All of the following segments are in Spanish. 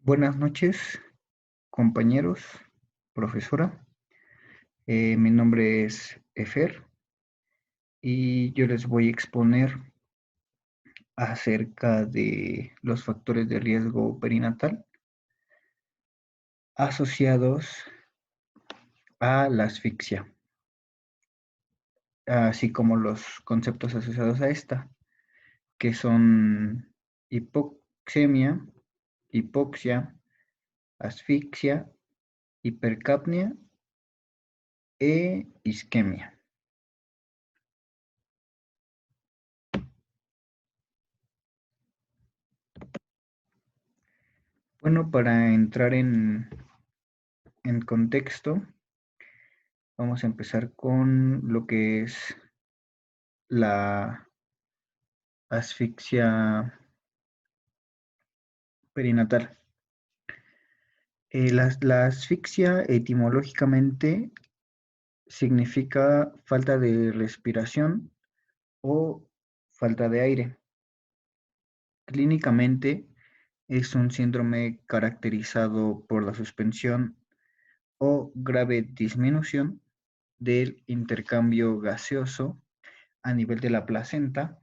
Buenas noches, compañeros, profesora. Mi nombre es Efer y yo les voy a exponer acerca de los factores de riesgo perinatal asociados a la asfixia, así como los conceptos asociados a esta, que son hipoxemia, hipoxia, asfixia, hipercapnia e isquemia. Bueno, para entrar en contexto, vamos a empezar con lo que es la asfixia perinatal. La asfixia etimológicamente significa falta de respiración o falta de aire. Clínicamente es un síndrome caracterizado por la suspensión o grave disminución del intercambio gaseoso a nivel de la placenta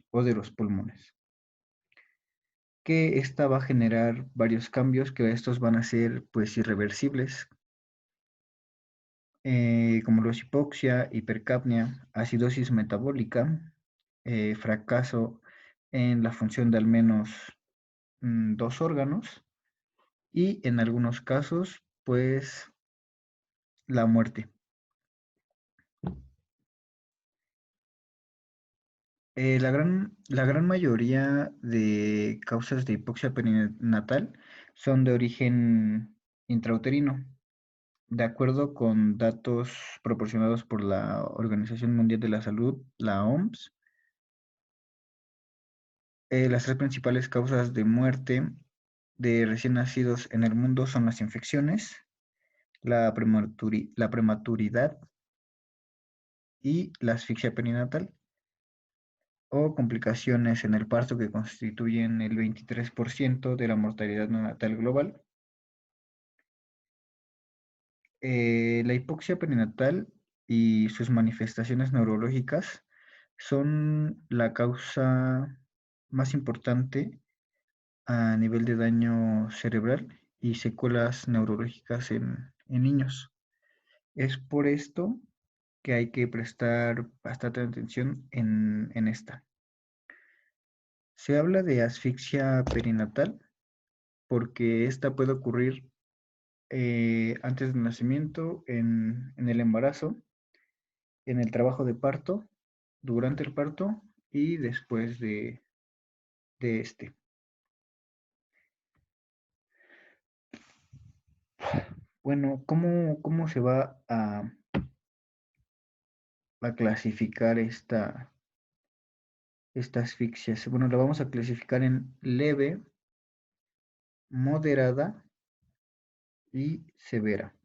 o de los pulmones, que esta va a generar varios cambios que estos van a ser pues irreversibles, como los hipoxia, hipercapnia, acidosis metabólica, fracaso en la función de al menos dos órganos y en algunos casos pues la muerte. La gran mayoría de causas de hipoxia perinatal son de origen intrauterino. De acuerdo con datos proporcionados por la Organización Mundial de la Salud, la OMS, las tres principales causas de muerte de recién nacidos en el mundo son las infecciones, la prematuridad y la asfixia perinatal, o complicaciones en el parto que constituyen el 23% de la mortalidad neonatal global. La hipoxia perinatal y sus manifestaciones neurológicas son la causa más importante a nivel de daño cerebral y secuelas neurológicas en niños. Es por esto que hay que prestar bastante atención en esta. Se habla de asfixia perinatal porque esta puede ocurrir antes del nacimiento, en el embarazo, en el trabajo de parto, durante el parto y después de este. Bueno, ¿cómo se va a clasificar esta asfixia? Bueno, la vamos a clasificar en leve, moderada y severa.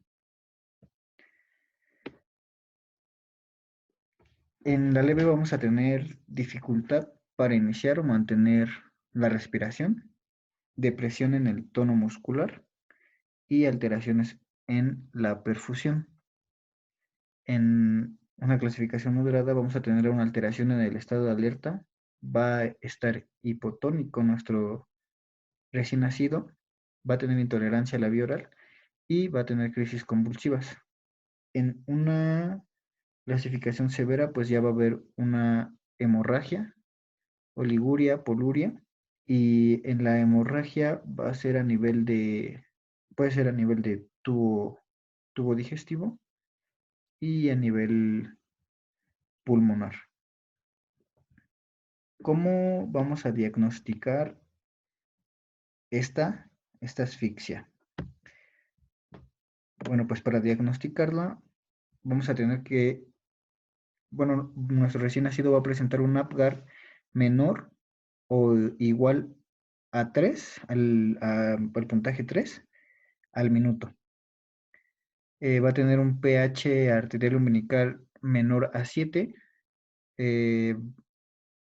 En la leve vamos a tener dificultad para iniciar o mantener la respiración, depresión en el tono muscular y alteraciones en la perfusión. En una clasificación moderada vamos a tener una alteración en el estado de alerta, va a estar hipotónico nuestro recién nacido, va a tener intolerancia a la vía oral y va a tener crisis convulsivas. En una clasificación severa, pues ya va a haber una hemorragia, oliguria, poluria, y en la hemorragia va a ser puede ser a nivel de tubo digestivo y a nivel pulmonar. ¿Cómo vamos a diagnosticar esta asfixia? Bueno, pues para diagnosticarla vamos a tener que, bueno, nuestro recién nacido va a presentar un APGAR menor o igual a 3, al puntaje 3 al minuto. Va a tener un pH arterial umbilical menor a 7. eh,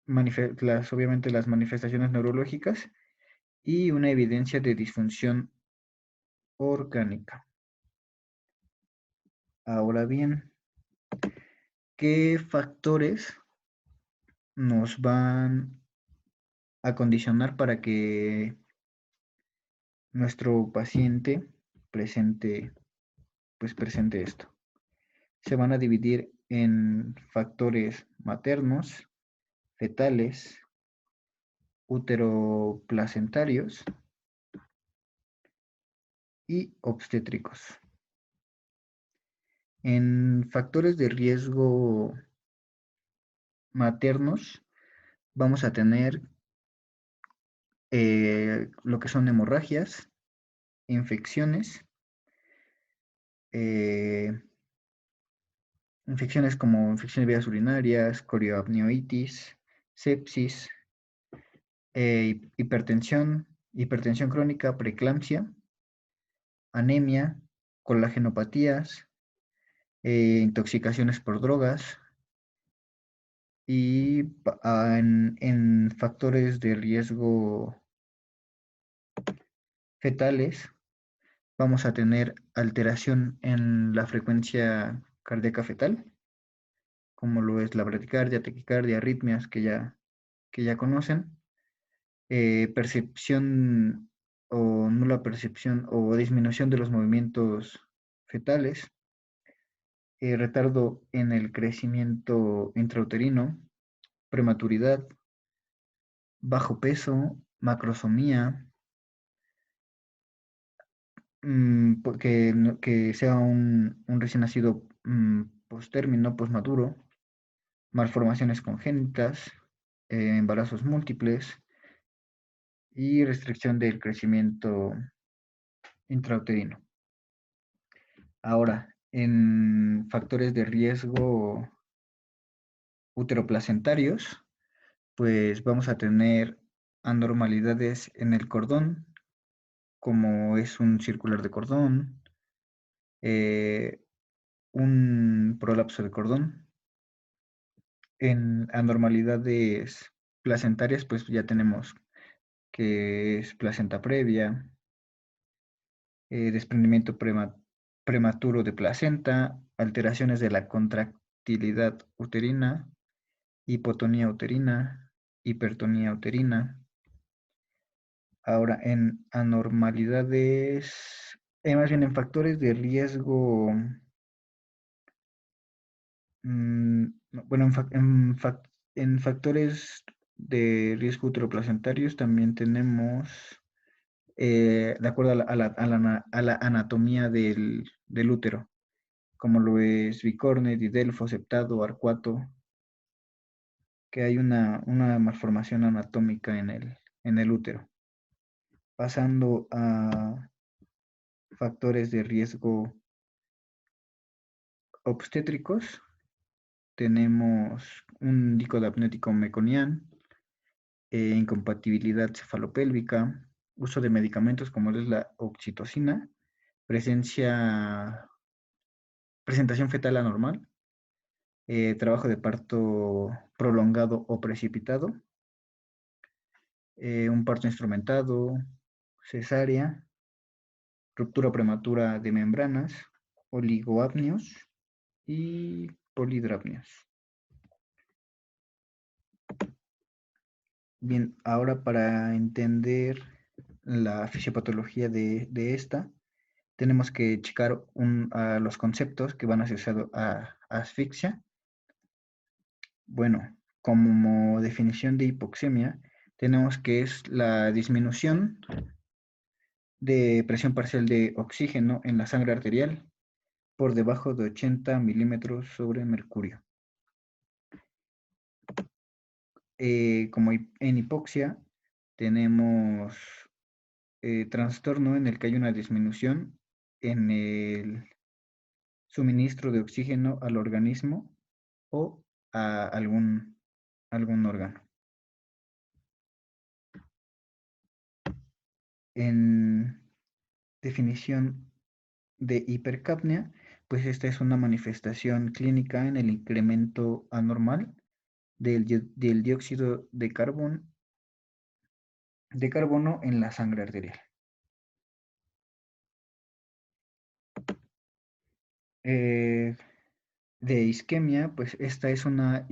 obviamente las manifestaciones neurológicas y una evidencia de disfunción orgánica. Ahora bien, ¿qué factores nos van a condicionar para que nuestro paciente presente esto? Se van a dividir en factores maternos, fetales, uteroplacentarios y obstétricos. En factores de riesgo maternos vamos a tener lo que son hemorragias, infecciones, eh, infecciones como infecciones de vías urinarias, corioamnionitis, sepsis, hipertensión crónica, preeclampsia, anemia, colagenopatías, intoxicaciones por drogas y en factores de riesgo fetales vamos a tener alteración en la frecuencia cardíaca fetal, como lo es la bradicardia, taquicardia, arritmias que ya conocen, percepción o nula percepción o disminución de los movimientos fetales, retardo en el crecimiento intrauterino, prematuridad, bajo peso, macrosomía, que sea un recién nacido postérmino, postmaduro, malformaciones congénitas, embarazos múltiples y restricción del crecimiento intrauterino. Ahora, en factores de riesgo uteroplacentarios, pues vamos a tener anormalidades en el cordón, como es un circular de cordón, un prolapso de cordón. En anormalidades placentarias, pues ya tenemos que es placenta previa, desprendimiento prematuro de placenta, alteraciones de la contractilidad uterina, hipotonía uterina, hipertonía uterina. Ahora, en anormalidades, más bien en factores de riesgo, bueno, en factores de riesgo uteroplacentarios también tenemos, de acuerdo a la anatomía del útero, como lo es bicorne, didelfo, septado, arcuato, que hay una malformación anatómica en el útero. Pasando a factores de riesgo obstétricos, tenemos un dícodo apnético meconiano, incompatibilidad cefalopélvica, uso de medicamentos como es la oxitocina, presentación fetal anormal, trabajo de parto prolongado o precipitado, un parto instrumentado, cesárea, ruptura prematura de membranas, oligoamnios y polidrapnios. Bien, ahora para entender la fisiopatología de esta, tenemos que checar los conceptos que van asociados a asfixia. Bueno, como definición de hipoxemia, tenemos que es la disminución de presión parcial de oxígeno en la sangre arterial por debajo de 80 milímetros sobre mercurio. Como en hipoxia, tenemos trastorno en el que hay una disminución en el suministro de oxígeno al organismo o a algún órgano. En definición de hipercapnia, pues esta es una manifestación clínica en el incremento anormal del dióxido de carbono de carbono en la sangre arterial. De isquemia, pues esta es una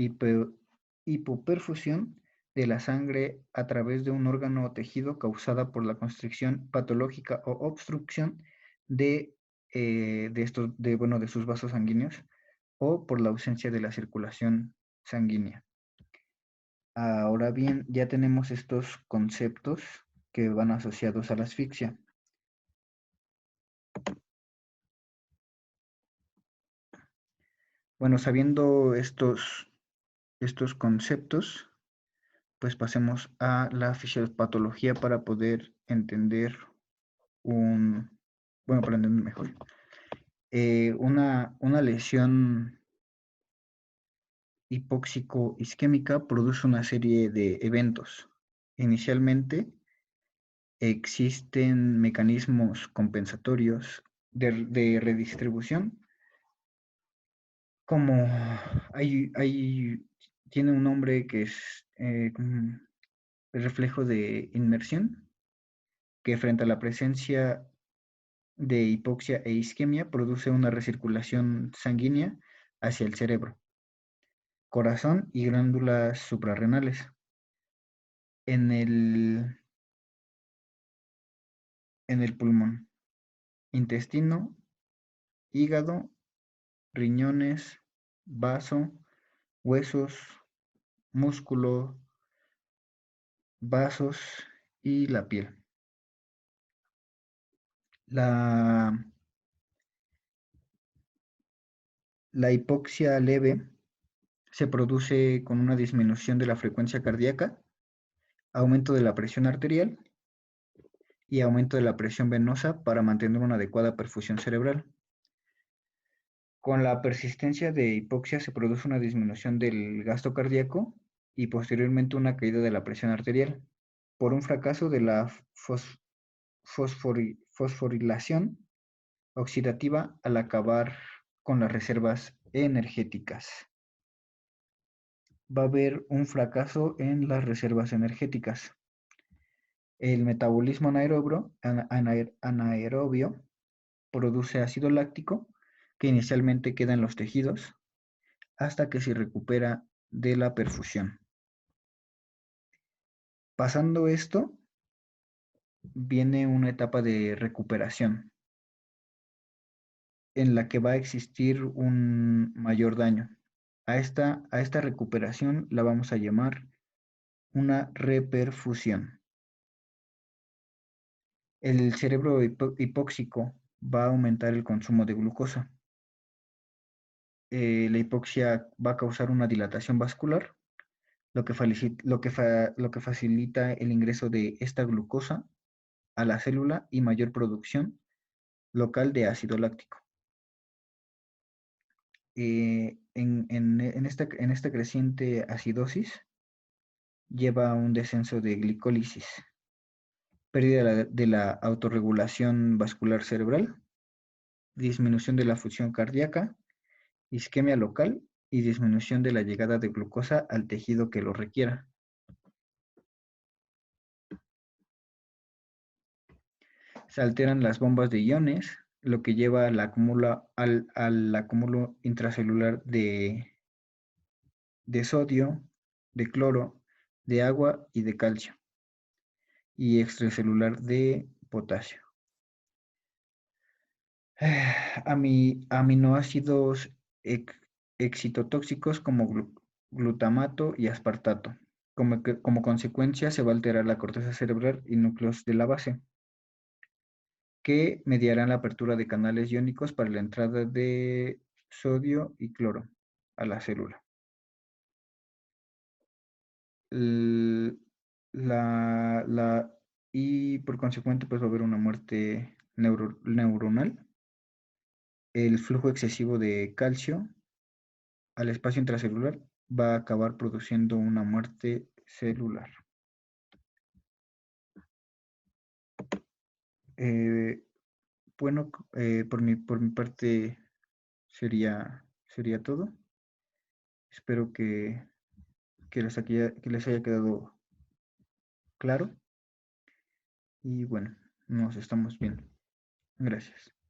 hipoperfusión de la sangre a través de un órgano o tejido causada por la constricción patológica o obstrucción de sus vasos sanguíneos o por la ausencia de la circulación sanguínea. Ahora bien, ya tenemos estos conceptos que van asociados a la asfixia. Bueno, sabiendo estos conceptos, pues pasemos a la fisiopatología para poder entender para entender mejor. Una lesión hipóxico-isquémica produce una serie de eventos. Inicialmente, existen mecanismos compensatorios de redistribución, como tiene un nombre que es el reflejo de inmersión, que frente a la presencia de hipoxia e isquemia produce una recirculación sanguínea hacia el cerebro, corazón y glándulas suprarrenales. En el pulmón, intestino, hígado, riñones, vaso, huesos, músculo, vasos y la piel. La, la hipoxia leve se produce con una disminución de la frecuencia cardíaca, aumento de la presión arterial y aumento de la presión venosa para mantener una adecuada perfusión cerebral. Con la persistencia de hipoxia se produce una disminución del gasto cardíaco y posteriormente una caída de la presión arterial por un fracaso de la fosforilación oxidativa al acabar con las reservas energéticas. Va a haber un fracaso en las reservas energéticas. El metabolismo anaerobio produce ácido láctico que inicialmente queda en los tejidos hasta que se recupera de la perfusión. Pasando esto, viene una etapa de recuperación en la que va a existir un mayor daño. A esta recuperación la vamos a llamar una reperfusión. El cerebro hipóxico va a aumentar el consumo de glucosa. La hipoxia va a causar una dilatación vascular, lo que facilita el ingreso de esta glucosa a la célula y mayor producción local de ácido láctico. En esta creciente acidosis lleva a un descenso de glicólisis, pérdida de la autorregulación vascular cerebral, disminución de la función cardíaca, isquemia local y disminución de la llegada de glucosa al tejido que lo requiera. Se alteran las bombas de iones, lo que lleva al acúmulo intracelular de sodio, de cloro, de agua y de calcio, y extracelular de potasio. Aminoácidos excitotóxicos como glutamato y aspartato. Como consecuencia se va a alterar la corteza cerebral y núcleos de la base, que mediarán la apertura de canales iónicos para la entrada de sodio y cloro a la célula. Y por consecuente pues va a haber una muerte neuronal. El flujo excesivo de calcio al espacio intracelular va a acabar produciendo una muerte celular. Bueno, por mi parte sería todo. Espero que les haya quedado claro. y bueno, nos estamos viendo. Gracias.